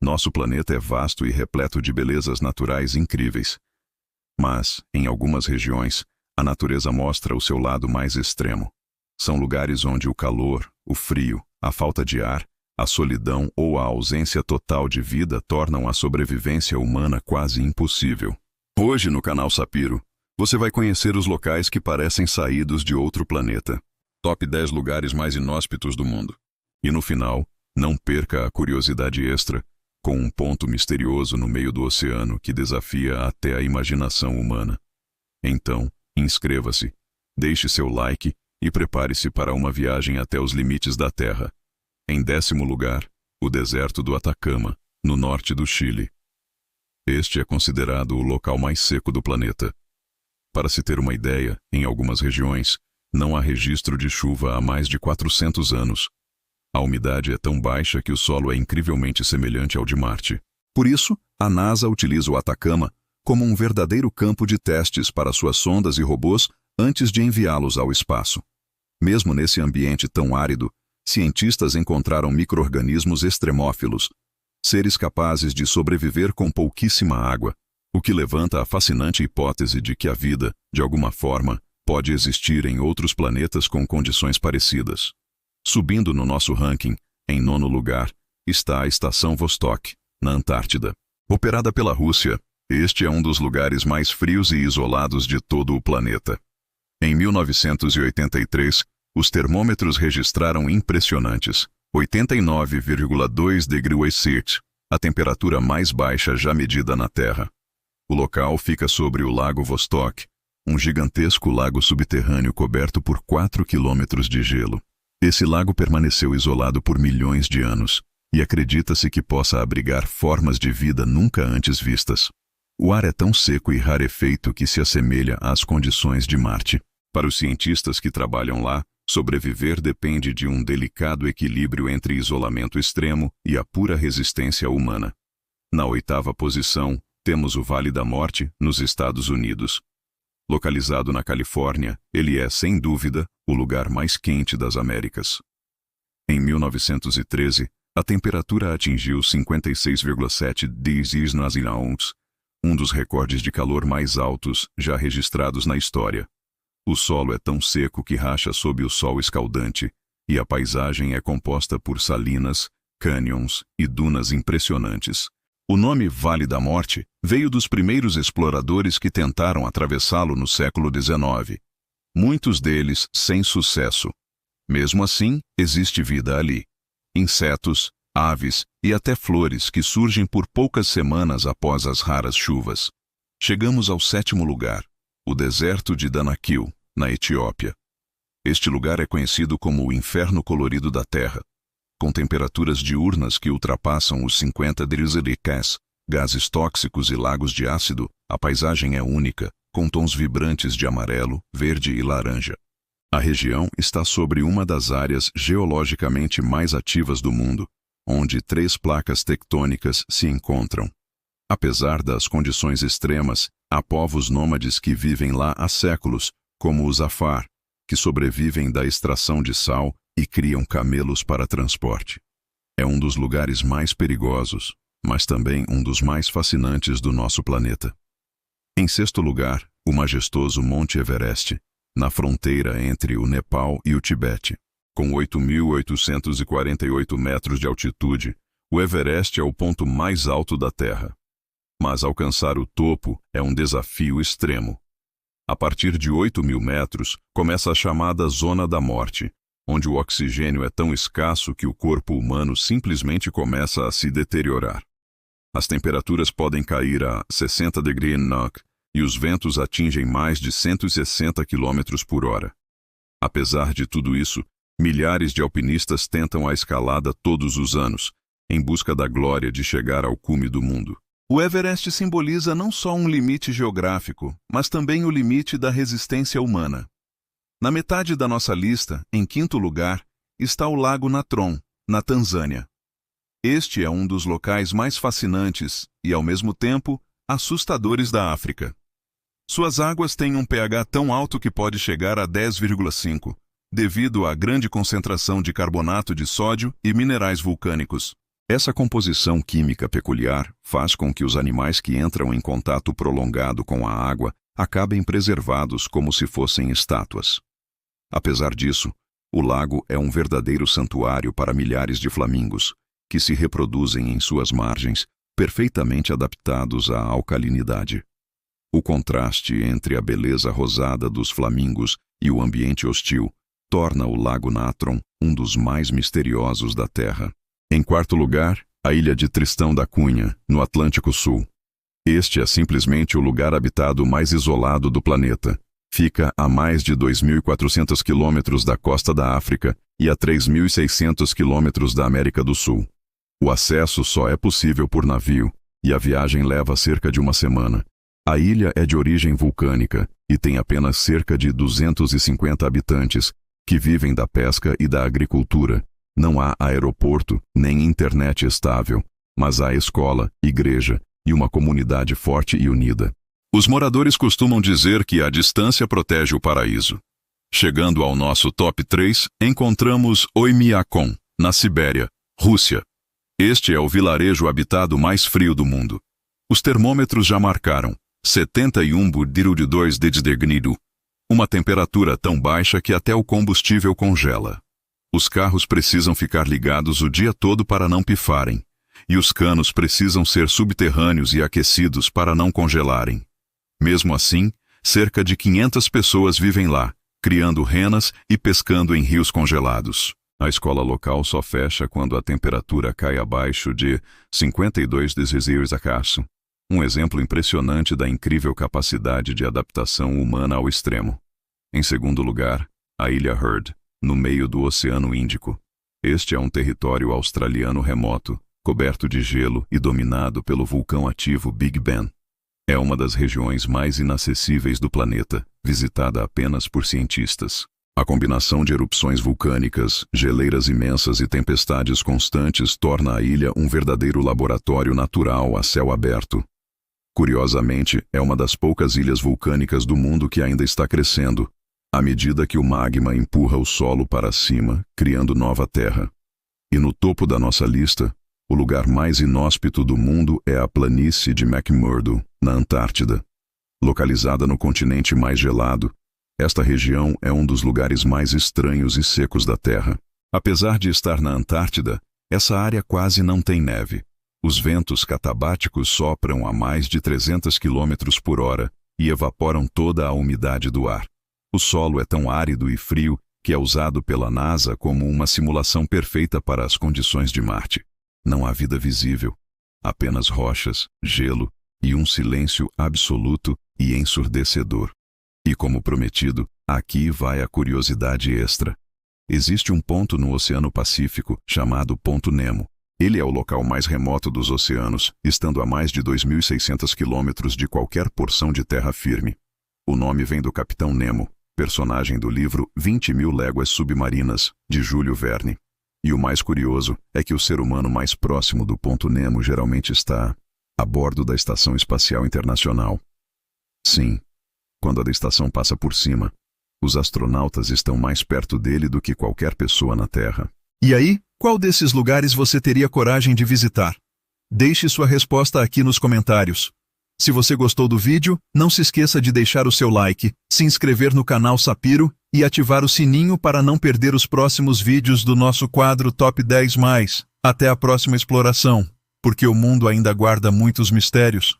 Nosso planeta é vasto e repleto de belezas naturais incríveis. Mas, em algumas regiões, a natureza mostra o seu lado mais extremo. São lugares onde o calor, o frio, a falta de ar, a solidão ou a ausência total de vida tornam a sobrevivência humana quase impossível. Hoje, no canal Sapiro, você vai conhecer os locais que parecem saídos de outro planeta. Top 10 lugares mais inóspitos do mundo. E no final, não perca a curiosidade extra, com um ponto misterioso no meio do oceano que desafia até a imaginação humana. Então, inscreva-se, deixe seu like e prepare-se para uma viagem até os limites da Terra. Em 10º lugar, o deserto do Atacama, no norte do Chile. Este é considerado o local mais seco do planeta. Para se ter uma ideia, em algumas regiões, não há registro de chuva há mais de 400 anos. A umidade é tão baixa que o solo é incrivelmente semelhante ao de Marte. Por isso, a NASA utiliza o Atacama como um verdadeiro campo de testes para suas sondas e robôs antes de enviá-los ao espaço. Mesmo nesse ambiente tão árido, cientistas encontraram micro-organismos extremófilos, seres capazes de sobreviver com pouquíssima água, o que levanta a fascinante hipótese de que a vida, de alguma forma, pode existir em outros planetas com condições parecidas. Subindo no nosso ranking, em 9º lugar, está a Estação Vostok, na Antártida. Operada pela Rússia, este é um dos lugares mais frios e isolados de todo o planeta. Em 1983, os termômetros registraram impressionantes 89,2 degrees Celsius, a temperatura mais baixa já medida na Terra. O local fica sobre o Lago Vostok, um gigantesco lago subterrâneo coberto por 4 quilômetros de gelo. Esse lago permaneceu isolado por milhões de anos, e acredita-se que possa abrigar formas de vida nunca antes vistas. O ar é tão seco e rarefeito que se assemelha às condições de Marte. Para os cientistas que trabalham lá, sobreviver depende de um delicado equilíbrio entre isolamento extremo e a pura resistência humana. Na 8ª posição, temos o Vale da Morte, nos Estados Unidos. Localizado na Califórnia, ele é, sem dúvida, o lugar mais quente das Américas. Em 1913, a temperatura atingiu 56,7 degrees Celsius, um dos recordes de calor mais altos já registrados na história. O solo é tão seco que racha sob o sol escaldante, e a paisagem é composta por salinas, cânions e dunas impressionantes. O nome Vale da Morte veio dos primeiros exploradores que tentaram atravessá-lo no século XIX. Muitos deles sem sucesso. Mesmo assim, existe vida ali. Insetos, aves e até flores que surgem por poucas semanas após as raras chuvas. Chegamos ao 7º lugar, o deserto de Danakil, na Etiópia. Este lugar é conhecido como o inferno colorido da Terra. Com temperaturas diurnas que ultrapassam os 50 degrees Celsius, gases tóxicos e lagos de ácido, a paisagem é única, com tons vibrantes de amarelo, verde e laranja. A região está sobre uma das áreas geologicamente mais ativas do mundo, onde 3 placas tectônicas se encontram. Apesar das condições extremas, há povos nômades que vivem lá há séculos, como os Afar, que sobrevivem da extração de sal e criam camelos para transporte. É um dos lugares mais perigosos, mas também um dos mais fascinantes do nosso planeta. Em 6º lugar, o majestoso Monte Everest, na fronteira entre o Nepal e o Tibete. Com 8.848 metros de altitude, o Everest é o ponto mais alto da Terra. Mas alcançar o topo é um desafio extremo. A partir de 8.000 metros, começa a chamada Zona da Morte, onde o oxigênio é tão escasso que o corpo humano simplesmente começa a se deteriorar. As temperaturas podem cair a 60 degrees Celsius e os ventos atingem mais de 160 km por hora. Apesar de tudo isso, milhares de alpinistas tentam a escalada todos os anos, em busca da glória de chegar ao cume do mundo. O Everest simboliza não só um limite geográfico, mas também o limite da resistência humana. Na metade da nossa lista, em 5º lugar, está o Lago Natron, na Tanzânia. Este é um dos locais mais fascinantes e, ao mesmo tempo, assustadores da África. Suas águas têm um pH tão alto que pode chegar a 10,5, devido à grande concentração de carbonato de sódio e minerais vulcânicos. Essa composição química peculiar faz com que os animais que entram em contato prolongado com a água acabem preservados como se fossem estátuas. Apesar disso, o lago é um verdadeiro santuário para milhares de flamingos, que se reproduzem em suas margens, perfeitamente adaptados à alcalinidade. O contraste entre a beleza rosada dos flamingos e o ambiente hostil torna o Lago Natron um dos mais misteriosos da Terra. Em quarto lugar, a ilha de Tristão da Cunha, no Atlântico Sul. Este é simplesmente o lugar habitado mais isolado do planeta. Fica a mais de 2.400 quilômetros da costa da África e a 3.600 quilômetros da América do Sul. O acesso só é possível por navio, e a viagem leva cerca de uma semana. A ilha é de origem vulcânica e tem apenas cerca de 250 habitantes, que vivem da pesca e da agricultura. Não há aeroporto, nem internet estável, mas há escola, igreja e uma comunidade forte e unida. Os moradores costumam dizer que a distância protege o paraíso. Chegando ao nosso top 3, encontramos Oymyakon, na Sibéria, Rússia. Este é o vilarejo habitado mais frio do mundo. Os termômetros já marcaram 71,2 °C, uma temperatura tão baixa que até o combustível congela. Os carros precisam ficar ligados o dia todo para não pifarem, e os canos precisam ser subterrâneos e aquecidos para não congelarem. Mesmo assim, cerca de 500 pessoas vivem lá, criando renas e pescando em rios congelados. A escola local só fecha quando a temperatura cai abaixo de 52 °C. Um exemplo impressionante da incrível capacidade de adaptação humana ao extremo. Em segundo lugar, a ilha Heard, no meio do Oceano Índico. Este é um território australiano remoto, coberto de gelo e dominado pelo vulcão ativo Big Ben. É uma das regiões mais inacessíveis do planeta, visitada apenas por cientistas. A combinação de erupções vulcânicas, geleiras imensas e tempestades constantes torna a ilha um verdadeiro laboratório natural a céu aberto. Curiosamente, é uma das poucas ilhas vulcânicas do mundo que ainda está crescendo, à medida que o magma empurra o solo para cima, criando nova terra. E no topo da nossa lista, o lugar mais inóspito do mundo é a planície de McMurdo, na Antártida. Localizada no continente mais gelado, esta região é um dos lugares mais estranhos e secos da Terra. Apesar de estar na Antártida, essa área quase não tem neve. Os ventos catabáticos sopram a mais de 300 km por hora e evaporam toda a umidade do ar. O solo é tão árido e frio que é usado pela NASA como uma simulação perfeita para as condições de Marte. Não há vida visível, apenas rochas, gelo e um silêncio absoluto e ensurdecedor. E como prometido, aqui vai a curiosidade extra. Existe um ponto no Oceano Pacífico chamado Ponto Nemo. Ele é o local mais remoto dos oceanos, estando a mais de 2.600 quilômetros de qualquer porção de terra firme. O nome vem do Capitão Nemo, personagem do livro 20.000 Léguas Submarinas, de Júlio Verne. E o mais curioso é que o ser humano mais próximo do Ponto Nemo geralmente está a bordo da Estação Espacial Internacional. Sim, quando a estação passa por cima, os astronautas estão mais perto dele do que qualquer pessoa na Terra. E aí, qual desses lugares você teria coragem de visitar? Deixe sua resposta aqui nos comentários. Se você gostou do vídeo, não se esqueça de deixar o seu like, se inscrever no canal Sapiro e ativar o sininho para não perder os próximos vídeos do nosso quadro Top 10+. Até a próxima exploração, porque o mundo ainda guarda muitos mistérios.